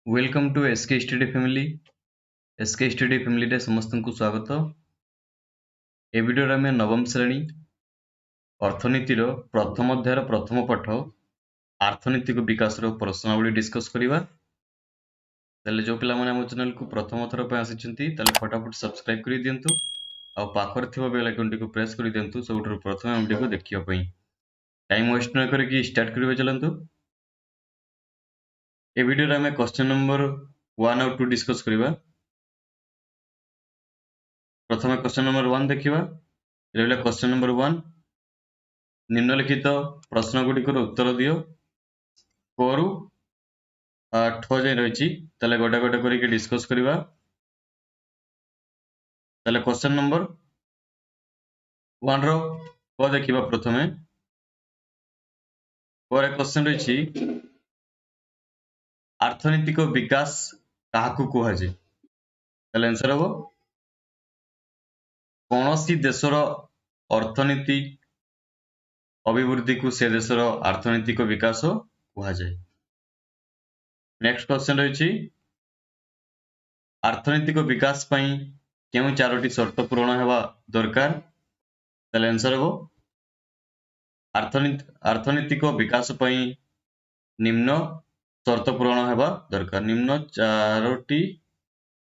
Welcome to SK study family. SK study family रे समस्त को स्वागत। ए वीडियो रे नवम श्रेणी अर्थनीतिर प्रथम अध्यायर प्रथम पाठ आर्थनैतिक विकास प्रश्नावली डिस्कस करवा। जो पिला माने हम चैनल को प्रथम थर पे आसिचंती फटाफट सब्सक्राइब कर दियंतु आ पाखर थिबा बेल आइकन को प्रेस कर दियंतु सबुठु प्रथम वीडियो को देखिया पई। टाइम वेस्ट न करके स्टार्ट करबे चलंतु। ए वीडियो रे हमें क्वेश्चन नंबर 1 और 2 डिस्कस करबा। प्रथम क्वेश्चन नंबर 1 देखिबा। रहला क्वेश्चन नंबर 1 निम्नलिखित प्रश्न गुड़िकर उत्तर दियो। करू 8 जाए रही गोटे गोटे करके डिस्कस करवा। क्वेश्चन नंबर 1 रो क देखिबा। प्रथमे पर क्वेश्चन रही आर्थनैतिक विकास काहाकू कहा जाए। ताले आंसर हो कौनसी देशर अर्थनीति अभिवृद्धि को से देशर अर्थनैतिक विकास कहा जाए। नेक्स्ट क्वेश्चन रही अर्थनैतिक विकास पई केउ चारोटी शर्त पूर्ण हेबा दरकार। ताले आंसर हो अर्थनैतिक विकास पई निम्न शर्त पूर्ण हेबा दरकार। निम्न चारोटी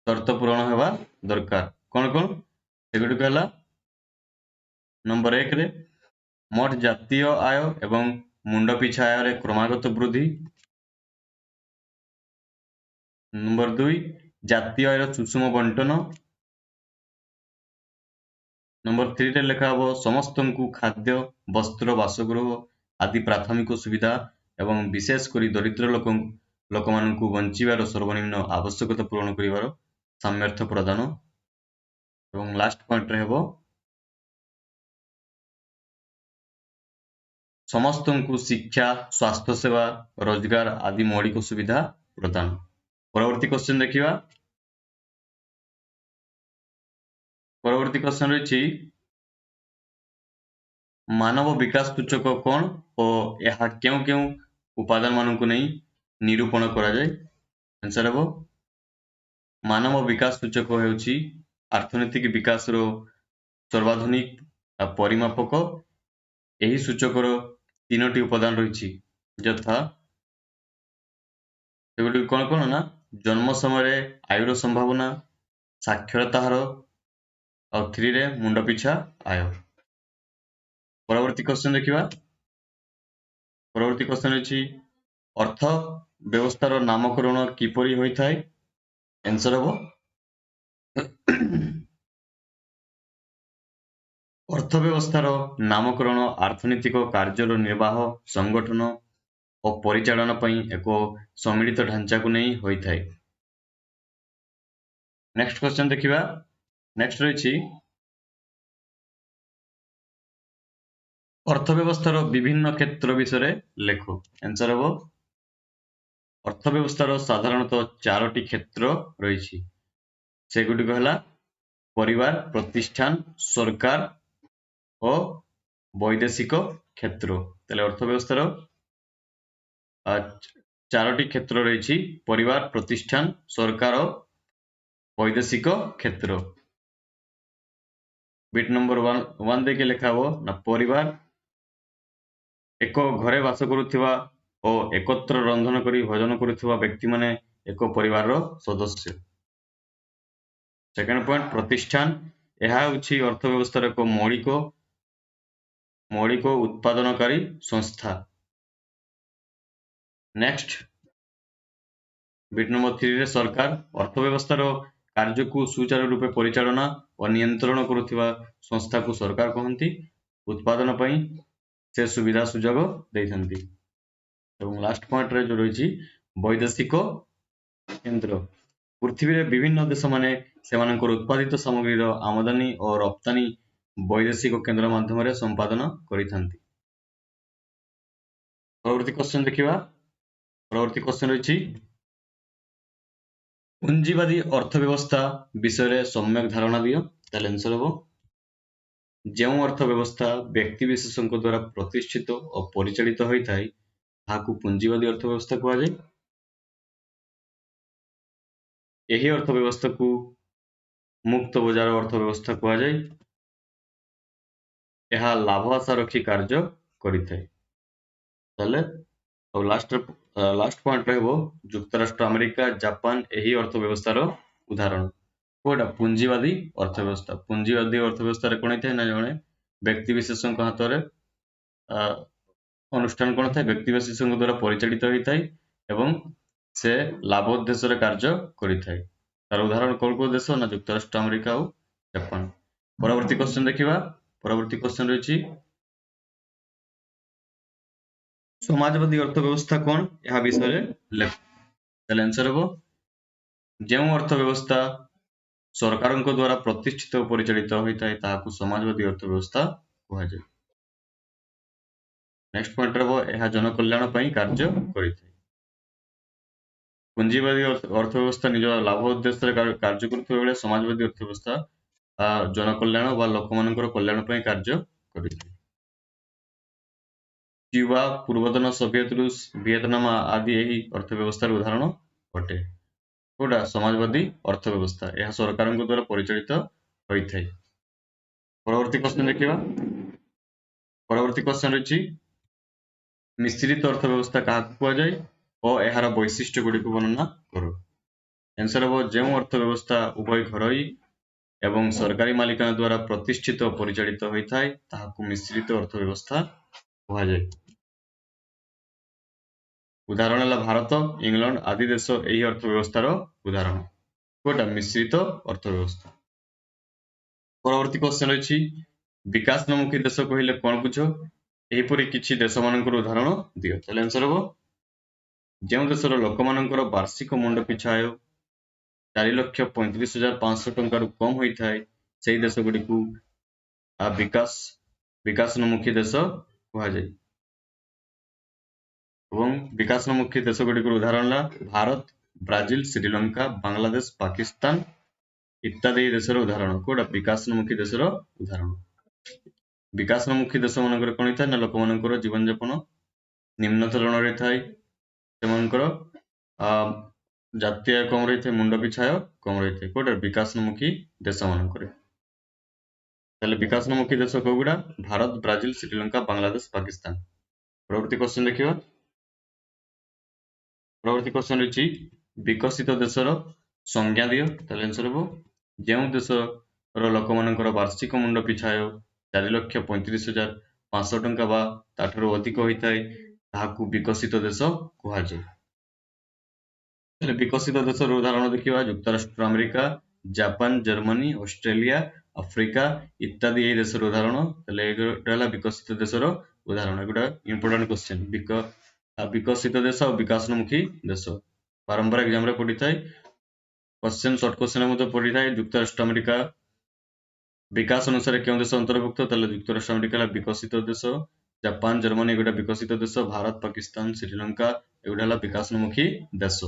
शर्त पूर्ण हेबा दरकार। कौन कौन एगुड़ी कहला नंबर 1 रे मोट जातीय आय एवं मुंड पिछा आय रे क्रमागत वृद्धि। नंबर 2 जातीय आय सुषम बंटन। नंबर 3 रे लिखा हो समस्त को खाद्य वस्त्र बासगृह आदि प्राथमिक सुविधा एवं विशेष करी दरिद्र लोक मानकु बंचिबार सर्वनिम्न आवश्यकता पूर्ण करिवार सामर्थ्य प्रदान। एवं लास्ट पॉइंट रे हेबो समस्त को शिक्षा स्वास्थ्य सेवा रोजगार आदि मौलिक सुविधा प्रदान। परवर्ती क्वेश्चन देखिबा। परवर्ती क्वेश्चन रही मानव विकास सूचक कौन और यह क्यों क्यों उपादान मानक नहीं निरूपण करा जाए। आंसर हेबो मानव विकास सूचक हेउची अर्थनैतिक विकास रो सर्वाधुनिक परिमापक। यही सूचकर 3टी उपादान रही यथा एगुड़ी कौन कौन ना जन्म समय आयुर संभावना साक्षरता हार और 3 रे मुंड पिछा आय। परवर्ती क्वेश्चन देखिबा। परवर्ती क्वेश्चन अछि अर्थ व्यवस्थार नामकरण किपरि होइथाय। आंसर हो अर्थ व्यवस्थार नामकरण अर्थनैतिक कार्यर निर्वाह संगठन और परिचालन पई एक सम्मिलित ढांचा को नहीं होइथाय। नेक्स्ट क्वेश्चन देखिबा। नेक्स्ट रही अर्थव्यवस्थार विभिन्न क्षेत्र विषय लेख। आंसर हो अर्थव्यवस्थार साधारणतः 4टी क्षेत्र रही सेगुड़िक है परिवार प्रतिष्ठान सरकार और वैदेशिक क्षेत्र। अर्थव्यवस्थार 4टी क्षेत्र रही परिवार प्रतिष्ठान सरकार और वैदेशिक क्षेत्र। बिट नंबर 1 देके लिखा हो ना परिवार एक घरे बास करुवा और एकत्र रंधन करी भोजन करुवा व्यक्ति माने एक परिवार सदस्य। सेकेंड पॉइंट प्रतिष्ठान यह होची अर्थव्यवस्थार एक मौलिक उत्पादनकारी संस्था। नेक्स्ट बिट नंबर 3 रे सरकार अर्थव्यवस्थार कार्य को सुचारू रूपे परिचालना और नियंत्रण करुवा संस्था को सरकार कहती। उत्पादन पई से सुविधा सुजोग देइथंती। एवं लास्ट पॉइंट रे जो रही वैदेशिक केंद्र पृथ्वी रे विभिन्न देश माने सेमानकर उत्पादित सामग्री आमदानी और रप्तानी वैदेशिक केंद्र माध्यम रे संपादन करिथंती। परवर्ती क्वेश्चन देखिबा। परवर्ती क्वेश्चन रही पूंजीवादी अर्थव्यवस्था विषय रे सम्यक धारणा दियो। ताले आंसर हो जो अर्थव्यवस्था व्यक्ति विशेषों द्वारा प्रतिष्ठित और परिचालित होता है ताकू पूंजीवादी अर्थव्यवस्था कहा जाए। यही अर्थव्यवस्था को मुक्त बजार अर्थव्यवस्था कह जाए। यह लाभ आशा रखी कार्य करिथाय। ताले और लास्ट पॉइंट रहबो युक्तराष्ट्र अमेरिका जापान यही अर्थव्यवस्थार उदाहरण। कोटा पुंजीवादी अर्थव्यवस्था। पुंजीवादी अर्थव्यवस्था रे कोन होइथाय ना जणे व्यक्ति विशेषक हातरे अनुष्ठान कोन थाय व्यक्ति विशेषक द्वारा परिचालित होइथाय एवं से लाभ उद्देश्य रे कार्य करिथाय। तार उदाहरण कोन को देश ना युक्तराष्ट्र अमेरिका और जापान। परवर्ती क्वेश्चन देखिबा। परवर्ती क्वेश्चन रहिछि समाजवादी अर्थव्यवस्था कोन यह विषय रे लेख। ताले आंसर हो जेउ अर्थव्यवस्था सरकारଙ୍କ द्वारा प्रतिष्ठित और परिचालित होइथाय ताहाकु समाजवादी अर्थव्यवस्था कहा जाय। नेक्स्ट पॉइंट रहबो यह जनकल्याण पई कार्य करिथाय। पुंजीवादी अर्थव्यवस्था निज लाभ उद्देश्य कार्य करथबा बेले समाजवादी अर्थव्यवस्था जनकल्याण वा लोकमानकर कल्याण पई कार्य करिथाय। क्यूबा पूर्वतन सोवियत रूस वियतनाम आदि यही अर्थव्यवस्थार उदाहरण अटे। कोटा समाजवादी अर्थव्यवस्था यह सरकारଙ୍କ द्वारा परिचालित होइथाय। परवर्ती क्वेश्चन देखिबा। परवर्ती क्वेश्चन रहिछि मिश्रित अर्थव्यवस्था काहाकु कुआ जाय और एहार वैशिष्ट्य गुडी को वर्णना करो। आंसर हो जेउ अर्थव्यवस्था उभय घरोई एवं सरकारी मालिकाना द्वारा प्रतिष्ठित और परिचालित होइथाय ताहाकु मिश्रित अर्थव्यवस्था कहा जाय। उदाहरण है भारत इंग्लैंड आदि देश यही अर्थव्यवस्थार उदाहरण। कोटा मिश्रित अर्थव्यवस्था। परवर्ती क्वेश्चन रहिछि विकासोन्मुखी देश कहिले कोन बुझ एहिपरि किछि देश मानकर उदाहरण दियो। ताले आंसर हो जेउ देशर लोकमानकर वार्षिक मुंड पिछा आय 4,35,500 टंका रु कम होइथाय सेही देश गुडी को विकासोन्मुखी देश कहा जाय। एवं विकासोन्मुखी देश गुडी उदाहरण ला भारत ब्राजिल श्रीलंका बांग्लादेश पाकिस्तान इत्यादि देशर उदाहरण। कोडा विकासोन्मुखी देशर उदाहरण। विकासोन्मुखी देश मानकर कोन होइथाय ना लोक मानकर जीवन यापन निम्न धरण रे थाय सेमानकर जातीय कम रही थे मुंड पिछा कम रही थे। कोडा विकासोन्मुखी देश मानकर। ताले विकासोन्मुखी देश कोगुडा भारत ब्राजिल श्रीलंका बांग्लादेश पाकिस्तान। परवर्ती क्वेश्चन देखिबा। परवर्ती क्वेश्चन रहिछि विकसित देशर संज्ञा दियो। ताले आंसर हो जेउ देशर लोकमानकर वार्षिक मुंड पिछा 4,35,500 टंका बा ताठरो अधिक होइथाय ताहाकु विकसित देश कहा जाय। ताले विकसित देशर उदाहरण देखिबा युक्तराष्ट्र America Japan Germany Australia Africa इत्यादि यही देशर उदाहरण। ताले एगुडा विकसित देशर उदाहरण। एगुडा इंपोर्टेंट क्वेश्चन विकसित देश और विकासोन्मुखी देश बारंबार एग्जाम रे पड़ी थाए। क्वेश्चन शॉर्ट क्वेश्चन में पड़ी थाए युक्तराष्ट्र अमेरिका विकास अनुसार क्यों देश अंतर्भुक्त। ताले युक्तराष्ट्र अमेरिका विकसित देश जापान जर्मनी एगुडा विकसित देश भारत पाकिस्तान श्रीलंका एगुडा विकासोन्मुखी देश।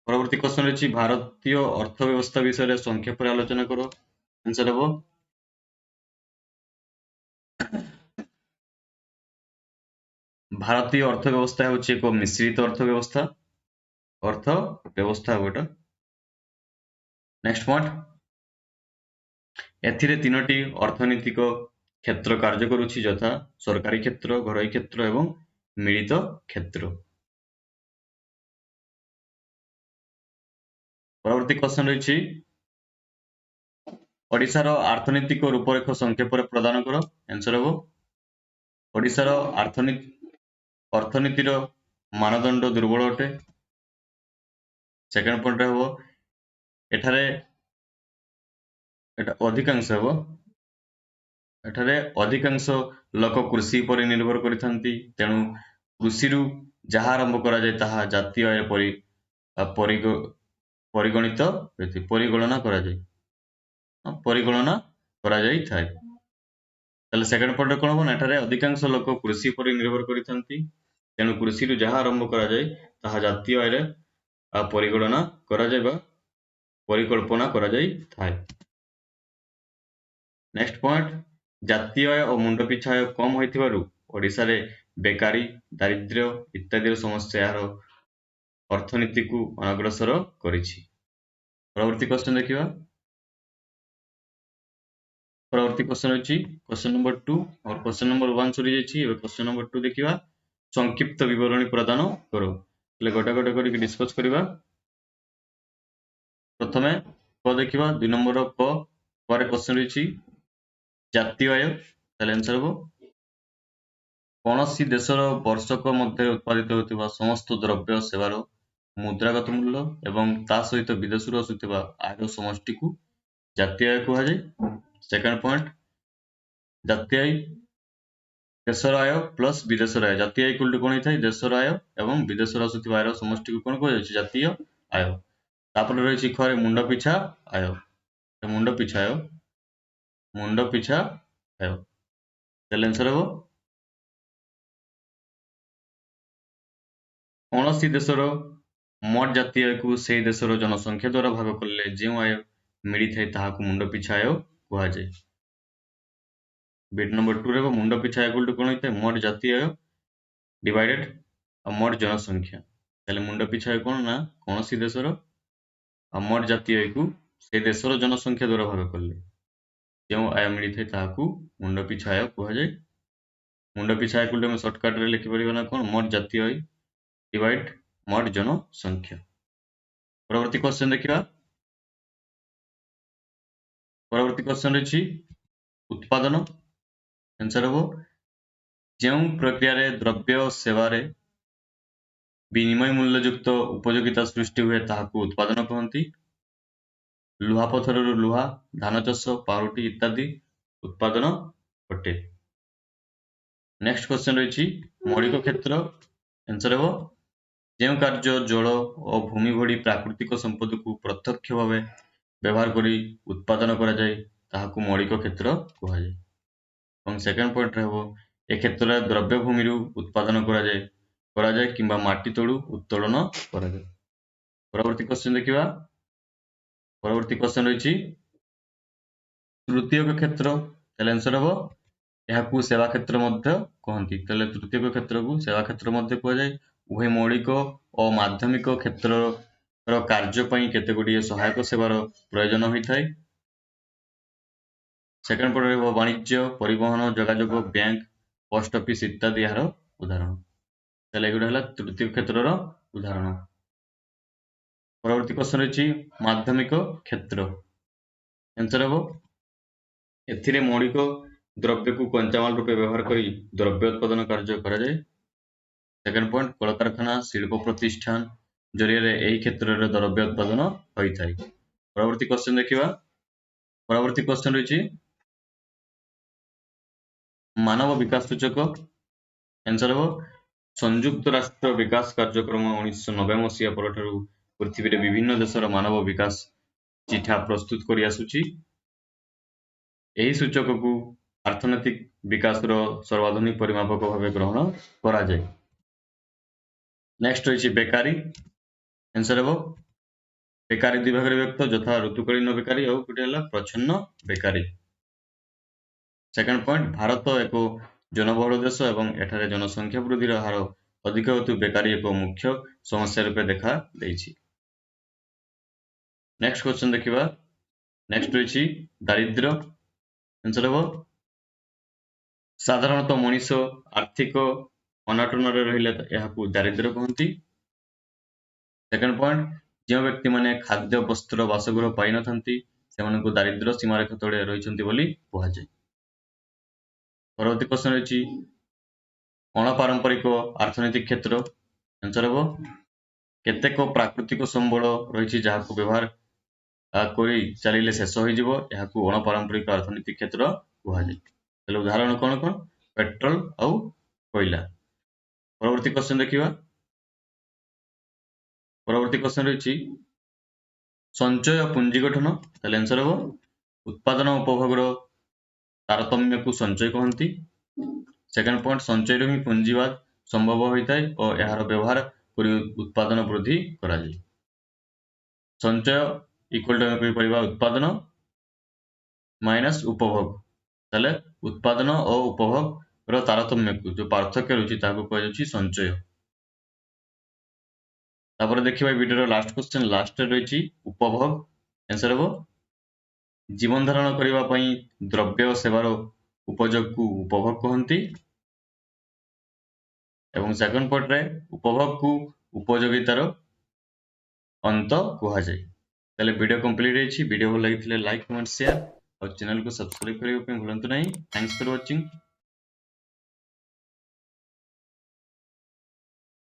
परवर्ती क्वेश्चन रहिछि भारतीय अर्थव्यवस्था विषय रे संक्षेप रे आलोचना करो। आंसर हो भारतीय अर्थव्यवस्था होछि एक मिश्रित अर्थव्यवस्था। अर्थव्यवस्था गोटा। नेक्स्ट पॉइंट एथिरे तीनोटी अर्थनैतिक क्षेत्र कार्य करुछि यथा सरकारी क्षेत्र घरोई क्षेत्र एवं मिलित क्षेत्र। परवर्ती क्वेश्चन रहिछि ओडिशार अर्थनैतिक रूपरेख संक्षेप रे प्रदान करो। आंसर हो ओडिशार अर्थनीतिर मानदंड दुर्बल अटे। सेकेंड पॉइंट हो एठारे एटा अधिकांश हो एठारे अधिकांश लोक कृषि पर निर्भर करिथांती तेणु कृषि रु जहा आरंभ करा जाय ताहा जातीय आय परिगणित परिगणना करा जाय परिगणना करा जाय थाए। ताले सेकंड पॉइंट कोन हो एठारे अधिकांश लोक कृषि पर निर्भर करिथांती तेणु कृषि रु जहा आरंभ करा जाय ताहा जातीय आय परिगणना करा जाय बा परिकल्पना करा जाय थाए। नेक्स्ट पॉइंट जातीय आय और मुंड पिछा आय कम होइथिबारु ओडिसा रे बेकारी दारिद्र्य इत्यादि समस्या ଅର୍ଥନୀତି को अग्रसर करिछि। परवर्ती क्वेश्चन देखिबा। परवर्ती क्वेश्चन अछि क्वेश्चन नंबर 2 और क्वेश्चन नंबर 1 सरी जाइछि। एबे क्वेश्चन नंबर 2 देखिबा। संक्षिप्त विवरणी प्रदान करो। ले गोटा गोटा करी डिस्कस करिबा। प्रथमे क देखिबा 2 नंबर क पर क्वेश्चन अछि जातीय आय। ताले आंसर हो कौनसी देशर वर्षक मध्य उत्पादित होतिबा समस्त द्रव्य सेवार मुद्रागत मूल्य एवं ता सहित विदेशरू आसुतिबा आयर समष्टि को जातीय आय कुहा जाय। सेकंड पॉइंट जातीय आय देशर आय प्लस विदेशर आय। जातीय आय इक्वल टू कोन होइथाय देशर आय एवं विदेशरू आसुतिबा आयर समष्टि को कोन कुहा जाय जातीय आय। तापर रहिछि खरे मुंड पिछा आय। मुंड पिछा आय मुंड पिछा आय। ताले आंसर हो कौनसी देशर मोट जातीय आय को से देशर जनसंख्या द्वारा भाग करले जे आय मिली थाए ताहाकु मुंड पिछा आय कुहा जाय। बिट नंबर 2 रे मुंड पिछा आय इक्वल टू कोन होइथाय मोट जातीय आय डिवाइडेड मोट जनसंख्या। ताले मुंड पिछा आय कोन ना कौनसी देशर मोट जातीय आय को से देशर जनसंख्या द्वारा भाग करले जे आय मिली थाए ताहाकु मुंड पिछा आय कुहा जाय। मुंड पिछा आय इक्वल टू हम शॉर्टकट रे लिखि परिबा ना कोन मोट जातीय आय डिवाइड मोट जनसंख्या। परवर्ती क्वेश्चन देखिबा। परवर्ती क्वेश्चन अछि उत्पादन। आंसर हो जेउ प्रक्रिया रे द्रव्य सेवा रे विनिमय मूल्य युक्त उपयोगिता सृष्टि हुए ताहाकु उत्पादन कहंती। लुहा पथरରୁ लुहा धान चाष पाउरुटी इत्यादि उत्पादन अटे। नेक्स्ट क्वेश्चन रहिछि मौलिक क्षेत्र। आंसर हो जेउ कार्य जल और भूमि भड़ी प्राकृतिक संपद को प्रत्यक्ष भाव व्यवहार करी उत्पादन करा जाय ताहाकु मौलिक क्षेत्र कुहा जाय। और सेकंड पॉइंट रहबो ए क्षेत्र रे द्रव्य भूमि रु उत्पादन करा जाय किंबा माटी तळु उत्तोलन करा जाय। परवर्ती क्वेश्चन देखिबा। परवर्ती क्वेश्चन रहिछि तृतीयक क्षेत्र। ताले आंसर हो याकू सेवा क्षेत्र मध्य कहंती। ताले तृतीयक क्षेत्र को सेवा क्षेत्र मध्य कुहा जाय। उभय मौलिक और माध्यमिक क्षेत्र रो कार्य पई केते गुडी सहायक सेवार प्रयोजन होइथाय। सेकंड पॉइंट रहबो वाणिज्य परिवहन जोगाजोग बैंक पोस्ट ऑफिस इत्यादि यार उदाहरण। ताले एगुडा हला तृतीय क्षेत्र रो उदाहरण। परवर्ती क्वेश्चन अछि माध्यमिक क्षेत्र। आंसर हो एथिरे मौलिक द्रव्य को कंचामाल रूपे व्यवहार करी द्रव्य उत्पादन कार्य करा जाय। सेकंड पॉइंट कल कारखाना शिल्प प्रतिष्ठान जरिया रे एही क्षेत्र रे द्रव्य उत्पादन होइथाय। परवर्ती क्वेश्चन देखिबा। परवर्ती क्वेश्चन रहिछि मानव विकास सूचक। आंसर हो संयुक्त राष्ट्र विकास कार्यक्रम 1990 मसिया परठारु पृथ्वी रे विभिन्न देशर मानव विकास चिठा प्रस्तुत करि आसुछि। एही सूचक को अर्थनैतिक विकास रो सर्वाधुनिक परिमापक भावे ग्रहण करा जाय। नेक्स्ट रहिछि बेकारी। आंसर हो बेकारी दुई भाग रे व्यक्त यथा ऋतुकालीन बेकारी और गोटे हला प्रच्छन्न बेकारी। सेकंड पॉइंट भारत एक जनबहुल देश एवं एठारे जनसंख्या वृद्धि हार अधिक हेतु बेकारी एक मुख्य समस्या रूपे देखा देइछि। नेक्स्ट क्वेश्चन देखिबा। नेक्स्ट रहिछि दारिद्र्य। आंसर हो साधारणतः मनीष आर्थिक अनाटन रे रहिले याकू दारिद्र्य कहंती। सेकंड पॉइंट जो व्यक्ति माने खाद्य वस्त्र बासगृह पाइ नथंती सेमानकु दारिद्र्य सीमा रेखा तळे रहिचंती बोली कुहा जाय। परवर्ती क्वेश्चन रहिछि अणपारंपरिक अर्थनैतिक क्षेत्र। आंसर हो केतेक प्राकृतिक संबल रहिछि जाहाकू व्यवहार करी चलिले शेष होई जिवो याकू अणपारंपरिक अर्थनैतिक क्षेत्र कुहा जाय। तले उदाहरण कोन कोन पेट्रोल और कोयला। परवर्ती क्वेश्चन देखिबा। परवर्ती क्वेश्चन रहिछि संचय पुंजी गठन। तले आंसर हो उत्पादन उपभोग रो तारतम्य को संचय कहंती। सेकंड पॉइंट संचय रो ही पुंजीवाद संभव होइताय और यार व्यवहार करी उत्पादन वृद्धि करा जाय। संचय इक्वल टू कहि परिबा उत्पादन माइनस उपभोग। तले उत्पादन और उपभोग रो तारतम्य को जो पार्थक्य रहुछि ताको कहै छै संचय। तापर देखिबा वीडियो लास्ट क्वेश्चन लास्ट रही उपभोग आंसर हम जीवन धारण करबा पई द्रव्य सेवार उपयोग को उपभोग कहती एवं सेकंड पार्ट रे उपभोग को उपयोगितार अंत कह जाए। ताले वीडियो कंप्लीट है वीडियो भल लगी लाइक कमेंट शेयर और चैनल को सब्सक्राइब करने भूलु नहीं। Thanks for watching.